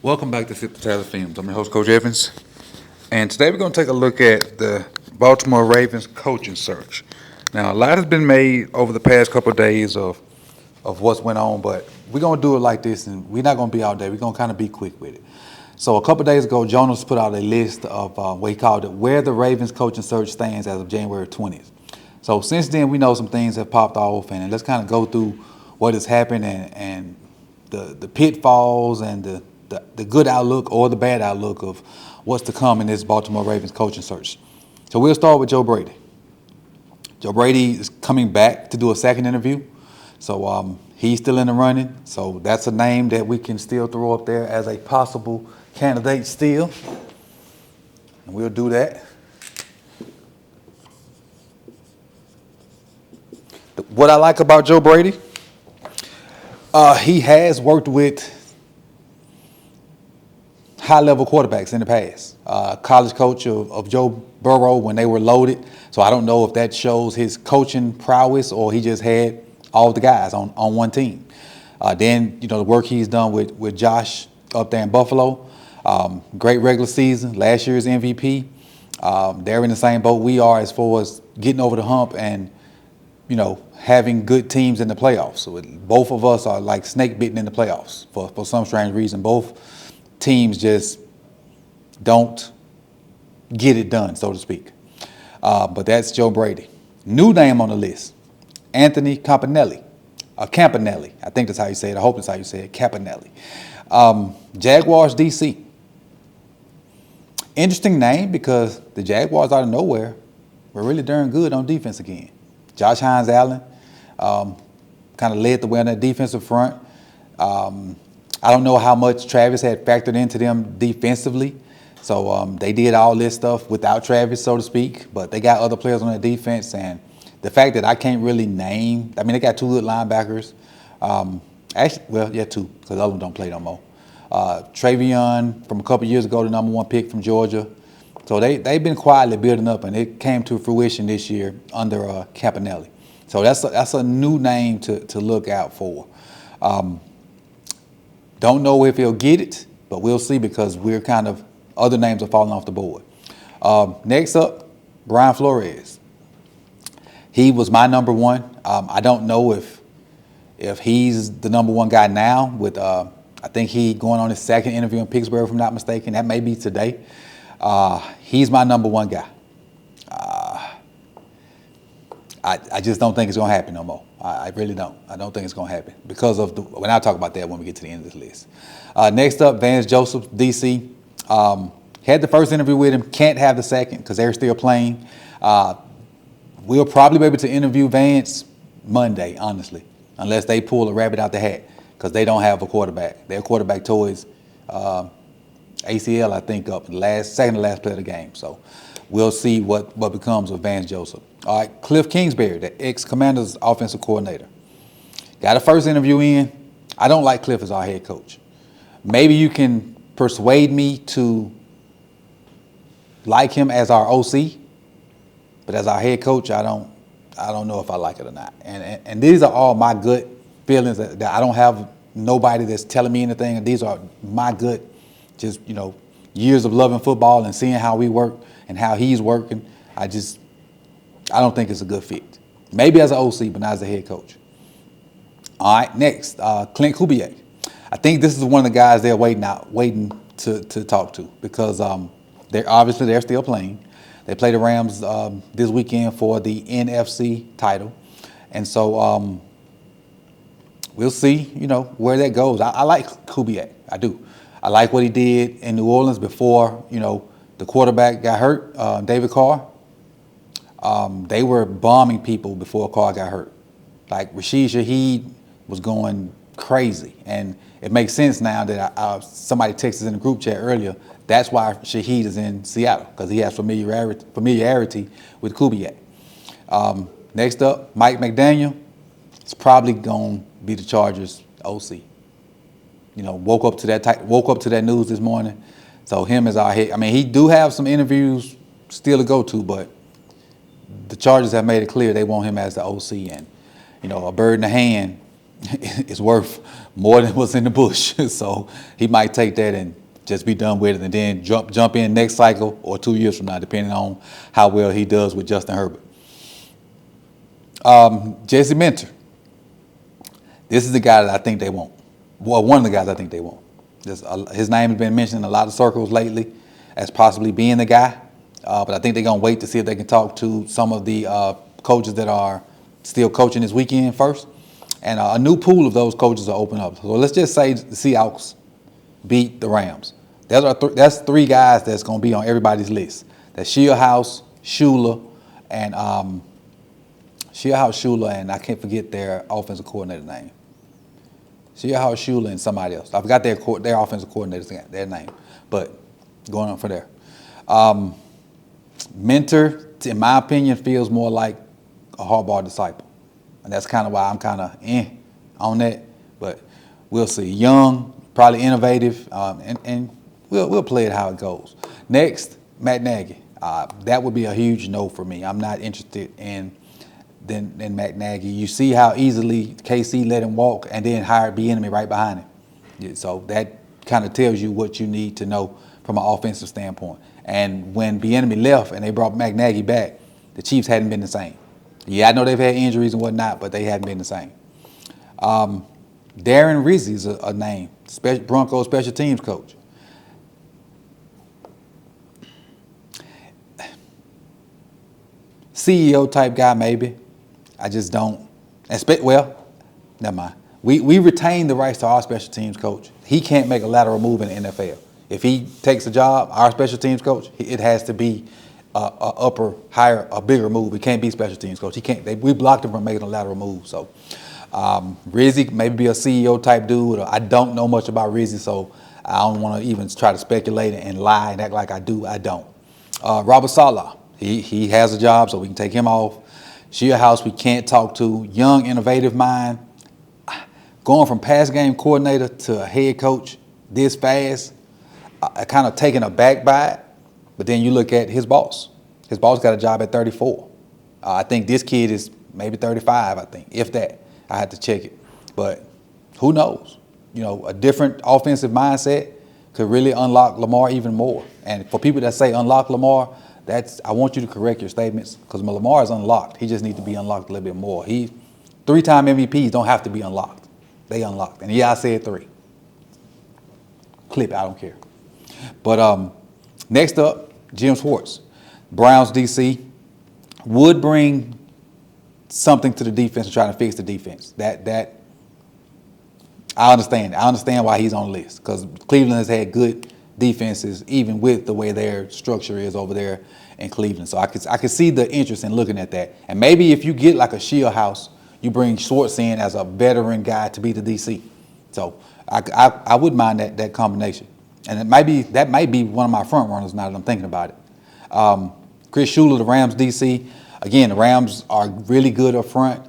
Welcome back to Sip the Tyler Films. I'm your host, Coach Evans. And today we're going to take a look at the Baltimore Ravens coaching search. Now, a lot has been made over the past couple of days of what's went on, but we're going to do it like this, and we're not going to be out there. We're going to kind of be quick with it. So a couple of days ago, Jonas put out a list of what he called it, where the Ravens coaching search stands as of January 20th. So since then, we know some things have popped off, and let's kind of go through what has happened and the pitfalls and the good outlook or the bad outlook of what's to come in this Baltimore Ravens coaching search. So we'll start with Joe Brady. Joe Brady is coming back to do a second interview. So he's still in the running. So that's a name that we can still throw up there as a possible candidate still. And we'll do that. What I like about Joe Brady, he has worked with high-level quarterbacks in the past. College coach of Joe Burrow when they were loaded. So I don't know if that shows his coaching prowess or he just had all the guys on one team. Then, the work he's done with Josh up there in Buffalo. Great regular season, last year's MVP. They're in the same boat we are as far as getting over the hump and, having good teams in the playoffs. So both of us are like snake bitten in the playoffs for some strange reason. Both teams just don't get it done, so to speak. But that's Joe Brady. New name on the list, Anthony Campanelli. Campanelli, I think that's how you say it. I hope that's how you say it, Campanelli. Jaguars DC. Interesting name because the Jaguars out of nowhere were really darn good on defense again. Josh Hines-Allen kind of led the way on that defensive front. I don't know how much Travis had factored into them defensively. So they did all this stuff without Travis, so to speak. But they got other players on their defense. And the fact that I can't really name, they got two good linebackers. Two, because the other one don't play no more. Travion from a couple years ago, the number one pick from Georgia. So they've been quietly building up, and it came to fruition this year under Campanelli. So that's a new name to look out for. Don't know if he'll get it, but we'll see because we're kind of, other names are falling off the board. Next up, Brian Flores. He was my number one. I don't know if he's the number one guy now with, I think he going on his second interview in Pittsburgh, if I'm not mistaken. That may be today. He's my number one guy. I just don't think it's going to happen no more. I really don't. I don't think it's going to happen because of when I talk about that when we get to the end of this list. Next up, Vance Joseph, DC. Had the first interview with him. Can't have the second because they're still playing. We'll probably be able to interview Vance Monday, honestly, unless they pull a rabbit out the hat because they don't have a quarterback. Their quarterback tore his ACL, I think, up second to last play of the game. So we'll see what becomes of Vance Joseph. All right, Kliff Kingsbury, the ex-Commanders offensive coordinator. Got a first interview in. I don't like Kliff as our head coach. Maybe you can persuade me to like him as our OC, but as our head coach, I don't know if I like it or not. And these are all my gut feelings that I don't have nobody that's telling me anything. And these are my gut, just years of loving football and seeing how we work and how he's working. I don't think it's a good fit. Maybe as an OC, but not as a head coach. All right, next, Clint Kubiak. I think this is one of the guys they're waiting to talk to because they're still playing. They play the Rams this weekend for the NFC title. And so we'll see, where that goes. I like Kubiak. I do. I like what he did in New Orleans before, the quarterback got hurt, David Carr. They were bombing people before Carr got hurt. Like Rashid Shaheed was going crazy. And it makes sense now that somebody texted in the group chat earlier. That's why Shaheed is in Seattle, because he has familiarity with Kubiak. Next up, Mike McDaniel. It's probably going to be the Chargers OC. Woke up to that news this morning. So him as our head. I mean, he do have some interviews still to go to, but the Chargers have made it clear they want him as the OC. And, a bird in the hand it's worth more than what's in the bush. So he might take that and just be done with it, and then jump in next cycle or 2 years from now, depending on how well he does with Justin Herbert. Jesse Minter. This is the guy that I think they want. Well, one of the guys I think they want. His name has been mentioned in a lot of circles lately as possibly being the guy. But I think they're going to wait to see if they can talk to some of the coaches that are still coaching this weekend first. And a new pool of those coaches will open up. So let's just say the Seahawks beat the Rams. That's 3 guys that's going to be on everybody's list. That's Shula, and I can't forget their offensive coordinator name. Shula and somebody else. I forgot their offensive coordinator's their name, but going on for there. Mentor, in my opinion, feels more like a Harbaugh disciple, and that's kind of why I'm kind of on that. But we'll see. Young, probably innovative, and we'll play it how it goes. Next, Matt Nagy. That would be a huge no for me. I'm not interested in Matt Nagy. You see how easily KC let him walk and then hired Bieniemy right behind him. So that kind of tells you what you need to know from an offensive standpoint. And when Bieniemy left and they brought Matt Nagy back, the Chiefs hadn't been the same. Yeah, I know they've had injuries and whatnot, but they hadn't been the same. Darren Rizzi is a name, Broncos special teams coach. CEO type guy, maybe. I just don't expect. Well, never mind. We retain the rights to our special teams coach. He can't make a lateral move in the NFL. If he takes a job, our special teams coach, it has to be a bigger move. It can't be special teams coach. He can't. We blocked him from making a lateral move. So Rizzi maybe be a CEO type dude. I don't know much about Rizzi, so I don't want to even try to speculate and lie and act like I do. I don't. Robert Saleh. He has a job, so we can take him off. House we can't talk to. Young, innovative mind. Going from pass game coordinator to a head coach this fast, kind of taken aback by it. But then you look at his boss. His boss got a job at 34. I think this kid is maybe 35, I think, if that. I had to check it. But who knows? A different offensive mindset could really unlock Lamar even more. And for people that say unlock Lamar, I want you to correct your statements, because Lamar is unlocked. He just needs to be unlocked a little bit more. 3-time MVPs don't have to be unlocked. They unlocked. And yeah, I said 3. Clip, I don't care. But next up, Jim Schwartz, Browns DC, would bring something to the defense and try to fix the defense. That I understand. I understand why he's on the list, because Cleveland has had good defenses, even with the way their structure is over there in Cleveland. So I could see the interest in looking at that. And maybe if you get like a Shea House, you bring Schwartz in as a veteran guy to be the DC. So I wouldn't mind that combination. And that might be one of my front runners now that I'm thinking about it. Chris Shula, the Rams DC. Again, the Rams are really good up front.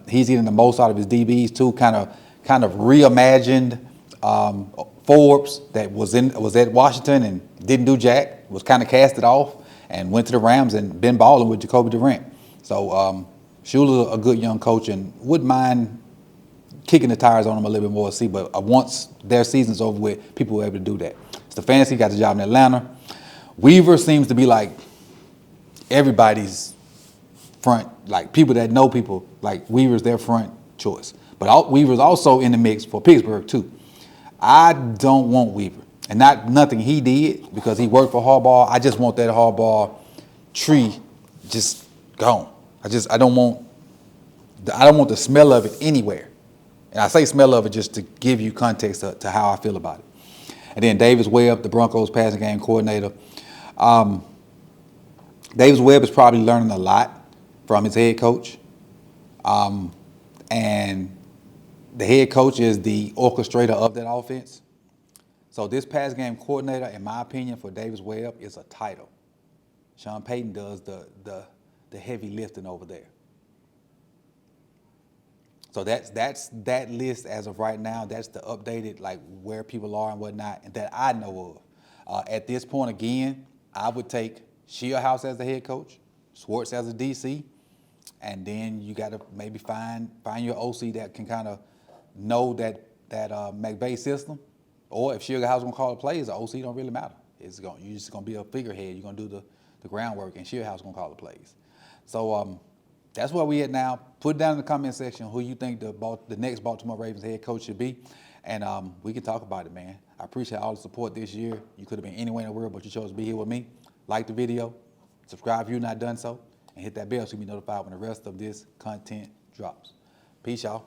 He's getting the most out of his DBs too. Kind of reimagined Forbes that was at Washington and didn't do jack. Was kind of casted off and went to the Rams and been balling with Jacoby Durant. So Shula's a good young coach and wouldn't mind kicking the tires on him a little bit more to see. But once their season's over with, people were able to do that. Stefanski got the job in Atlanta. Weaver seems to be like everybody's front, like people that know people, like Weaver's their front choice. But Weaver's also in the mix for Pittsburgh too. I don't want Weaver, and nothing he did because he worked for Harbaugh. I just want that Harbaugh tree just gone. I don't want the smell of it anywhere. And I say smell of it just to give you context to how I feel about it. And then Davis Webb, the Broncos passing game coordinator. Davis Webb is probably learning a lot from his head coach. And the head coach is the orchestrator of that offense. So this pass game coordinator, in my opinion, for Davis Webb is a title. Sean Payton does the heavy lifting over there. So that's that list as of right now. That's the updated, like where people are and whatnot, and that I know of. At this point, again, I would take Shea House as the head coach, Schwartz as a DC, and then you got to maybe find your OC that can kind of know that McVay system, or if Sugar House gonna call the plays, the OC don't really matter. You're just gonna be a figurehead. You're gonna do the groundwork, and Sugar House gonna call the plays. So that's where we at now. Put it down in the comment section who you think the next Baltimore Ravens head coach should be, and we can talk about it, man. I appreciate all the support this year. You could have been anywhere in the world, but you chose to be here with me. Like the video, subscribe if you've not done so, and hit that bell so you can be notified when the rest of this content drops. Peace, y'all.